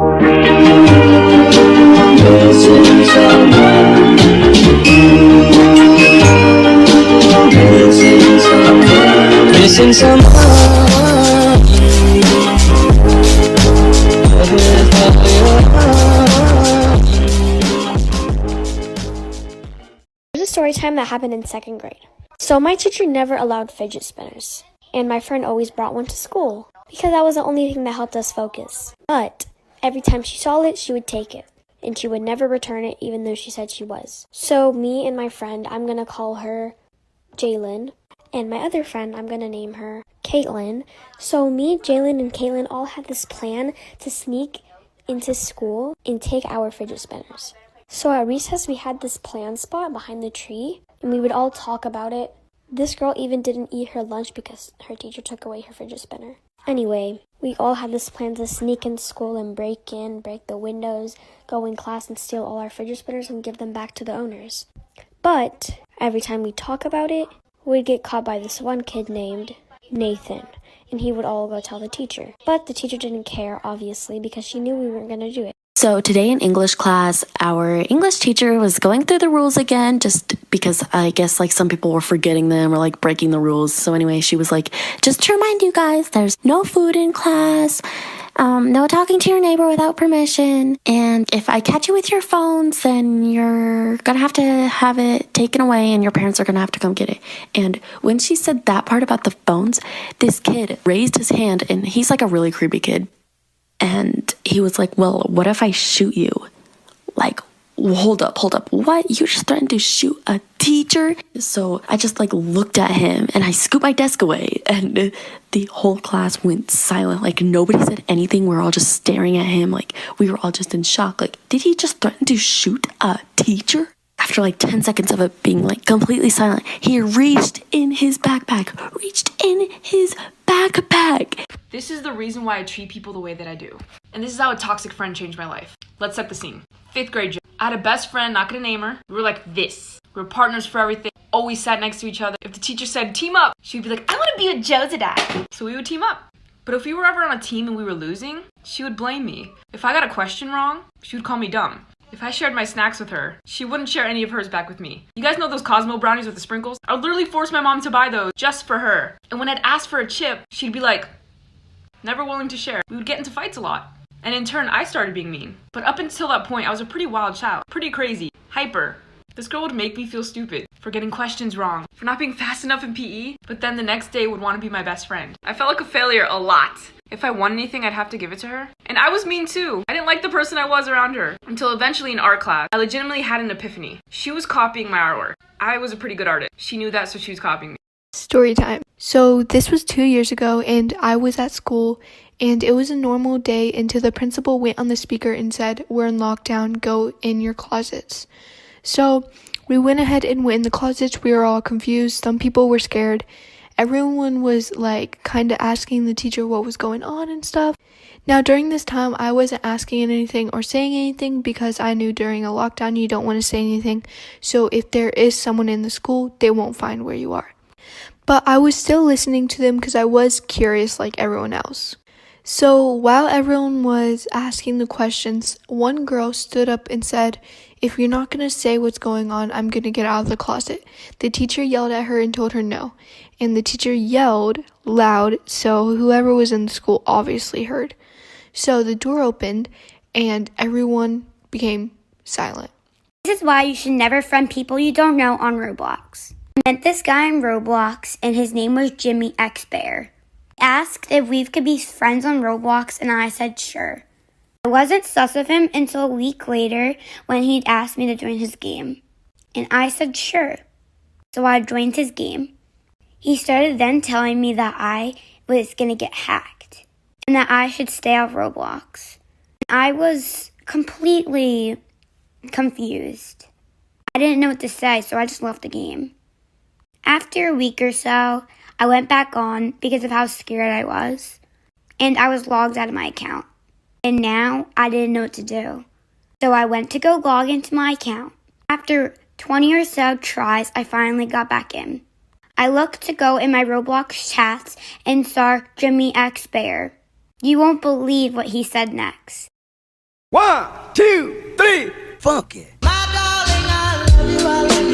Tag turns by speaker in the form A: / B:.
A: Missing someone. Missing someone. Missing someone.
B: There's a story time that happened in 2nd grade. So my teacher never allowed fidget spinners, and my friend always brought one to school because that was the only thing that helped us focus. But every time she saw it, she would take it, and she would never return it even though she said she was. So me and my friend, I'm gonna call her Jalen, and my other friend, I'm gonna name her Caitlin. So me, Jalen, and Caitlin all had this plan to sneak into school and take our fidget spinners. So at recess, we had this plan spot behind the tree, and we would all talk about it. This girl even didn't eat her lunch because her teacher took away her fidget spinner. Anyway, we all had this plan to sneak in school and break the windows, go in class and steal all our fidget spinners and give them back to the owners. But every time we talk about it, we'd get caught by this one kid named Nathan, and he would all go tell the teacher. But the teacher didn't care, obviously, because she knew we weren't going to do it.
C: So today in English class, our English teacher was going through the rules again, just because I guess like some people were forgetting them or like breaking the rules. So anyway, she was like, just to remind you guys, there's no food in class, no talking to your neighbor without permission. And if I catch you with your phones, then you're gonna have it taken away and your parents are gonna have to come get it. And when she said that part about the phones, this kid raised his hand, and he's like a really creepy kid. And he was like, well, what if I shoot you? Like, hold up. What? You just threatened to shoot a teacher? So I just like looked at him and I scooped my desk away, and the whole class went silent. Like nobody said anything. We were all just staring at him. Like we were all just in shock. Like, did he just threaten to shoot a teacher? After like 10 seconds of it being like completely silent, he reached in his backpack.
D: This is the reason why I treat people the way that I do. And this is how a toxic friend changed my life. Let's set the scene. 5th grade. I had a best friend, not gonna name her. We were like this. We were partners for everything. Always sat next to each other. If the teacher said team up, she'd be like, I wanna be with Joe today. So we would team up. But if we were ever on a team and we were losing, she would blame me. If I got a question wrong, she would call me dumb. If I shared my snacks with her, she wouldn't share any of hers back with me. You guys know those Cosmo brownies with the sprinkles? I would literally force my mom to buy those just for her. And when I'd ask for a chip, she'd be like, never willing to share. We would get into fights a lot. And in turn, I started being mean. But up until that point, I was a pretty wild child. Pretty crazy. Hyper. This girl would make me feel stupid for getting questions wrong, for not being fast enough in PE, but then the next day would want to be my best friend. I felt like a failure a lot. If I won anything, I'd have to give it to her. And I was mean too. I didn't like the person I was around her. Until eventually in art class, I legitimately had an epiphany. She was copying my artwork. I was a pretty good artist. She knew that, so she was copying me.
E: Story time. So this was 2 years ago, and I was at school, and it was a normal day until the principal went on the speaker and said, we're in lockdown, go in your closets. So we went ahead and went in the closets. We were all confused. Some people were scared. Everyone was like kind of asking the teacher what was going on and stuff. Now during this time, I wasn't asking anything or saying anything because I knew during a lockdown you don't want to say anything. So if there is someone in the school, they won't find where you are. But I was still listening to them because I was curious like everyone else. So while everyone was asking the questions, one girl stood up and said, if you're not going to say what's going on, I'm going to get out of the closet. The teacher yelled at her and told her no. And the teacher yelled loud, so whoever was in the school obviously heard. So the door opened and everyone became silent.
F: This is why you should never friend people you don't know on Roblox. I met this guy on Roblox and his name was Jimmy X Bear. He asked if we could be friends on Roblox and I said sure. I wasn't sus of him until a week later when he'd asked me to join his game. And I said sure. So I joined his game. He started then telling me that I was going to get hacked and that I should stay off Roblox. I was completely confused. I didn't know what to say, so I just left the game. After a week or so, I went back on because of how scared I was, and I was logged out of my account. And now I didn't know what to do. So I went to go log into my account. After 20 or so tries, I finally got back in. I looked to go in my Roblox chats and saw Jimmy X Bear. You won't believe what he said next.
G: 1, 2, 3, funky.
A: My darling, I love you, I love you.